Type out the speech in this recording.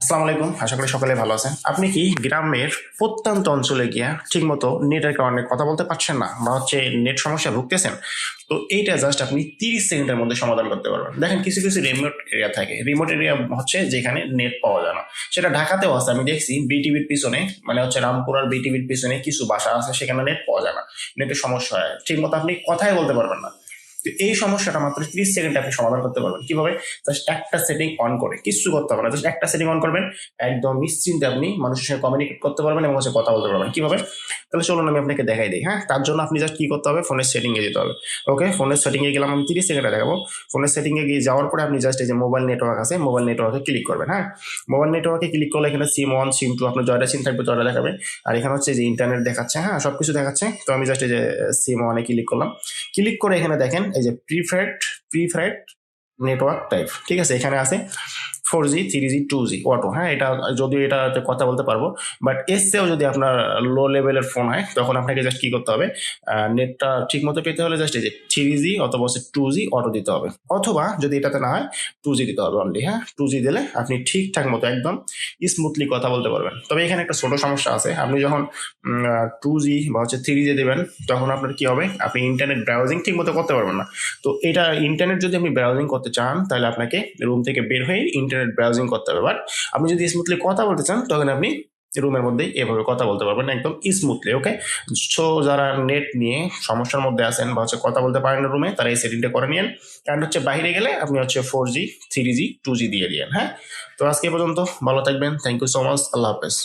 আসসালামু আলাইকুম, আশা করি সকলে ভালো আছেন। আপনি কি গ্রামের প্রত্যন্ত অঞ্চলে গিয়া ঠিকমতো নেটের কারণে কথা বলতে পারছেন না বা নেট সমস্যা ভুগতেছেন? তো এইটা জাস্ট আপনি 30 সেকেন্ডের মধ্যে সমাধান করতে পারবেন। দেখেন, কিছু কিছু রিমোট এরিয়া থাকে, রিমোট এরিয়া হচ্ছে যেখানে নেট পাওয়া যায় না। সেটা ঢাকাতেও আছে, আমি দেখছি বিটিভির পিছনে, মানে হচ্ছে রামপুর আর বিটিভির পিছনে কিছু বাসা আছে, সেখানে নেট পাওয়া যায় না, নেটের সমস্যা হয়, ঠিক মতো আপনি কথাই বলতে পারবেন না। তো এই সমস্যাটা মাত্র 30 সেকেন্ডে আপনি সমাধান করতে পারবেন। কিভাবে? জাস্ট একটা সেটিং অন করে, কিছু করতে হবে না, জাস্ট একটা সেটিং অন করবেন, একদম নিশ্চিন্তে আপনি মানুষের সঙ্গে কমিউনিকেট করতে পারবেন এবং হচ্ছে কথা বলতে পারবেন। কিভাবে? তাহলে চলুন আমি আপনাকে দেখাই দিই। হ্যাঁ, তার জন্য আপনি জাস্ট কি করতে হবে, ফোনের সেটিং এ যেতে হবে। ওকে, ফোনের সেটিং এ গেলাম, আমি 30 সেকেন্ডে দেখাবো। ফোনের সেটিং এ গিয়ে যাওয়ার পরে আপনি জাস্ট এই যে মোবাইল নেটওয়ার্ক আছে, মোবাইল নেটওয়ার্কে ক্লিক করবেন। হ্যাঁ, মোবাইল নেটওয়ার্কে ক্লিক করলে এখানে সিম 1 সিম 2 আপনার জয়টা সিম থাকবে, জয়টা দেখাবে। আর এখানে হচ্ছে যে ইন্টারনেট দেখাচ্ছে, হ্যাঁ সবকিছু দেখাচ্ছে। তো আমি জাস্ট এই যে সিম 1 এ ক্লিক করলাম। ক্লিক করে এখানে দেখেন এই যে প্রিফারেড নেটওয়ার্ক টাইপ, ঠিক আছে, এখানে আছে 4G 3G 2G অটো। হ্যাঁ, এটা যদিও এটাতে কথা বলতে পারবো, বাট এর চেয়েও যদি আপনার লো লেভেলের ফোন হয় তখন আপনাকে জাস্ট কি করতে হবে, নেটটা ঠিক মতো পেতে হলে জাস্ট এই যে 3G অথবা 2G অটো দিতে হবে, অথবা যদি এটাতে না হয় 2G দিতে হবে অনলি। হ্যাঁ, 2G দিলে আপনি ঠিকঠাক মতো একদম স্মুথলি কথা বলতে পারবেন। তবে এখানে একটা ছোট সমস্যা আছে, আপনি যখন 2G বা 3G দেবেন তখন আপনার কি হবে, আপনি ইন্টারনেট ব্রাউজিং ঠিক মতো করতে পারবেন না। তো এটা ইন্টারনেট যদি আপনি ব্রাউজিং করতে চান তাহলে আপনাকে রুম থেকে বের হয়ে ইন্টারনেট ব্রাউজিং করতে হবে। বাট আপনি যদি স্মুথলি কথা বলতে চান তখন আপনি রুমের মধ্যে এভাবে কথা বলতে পারবেন একদম স্মুথলি। ওকে, সো যারা নেট নিয়ে সমস্যার মধ্যে আছেন বা কথা বলতে পারেন না রুমে, তারা এই সেটিংটা করে নিন। কারণ হচ্ছে বাইরে গেলে আপনি 4G 3G 2G দিয়ে দিয়েন। হ্যাঁ, তো আজকে পর্যন্ত, ভালো থাকবেন, থ্যাংক ইউ সো মাচ, আল্লাহ হাফেজ।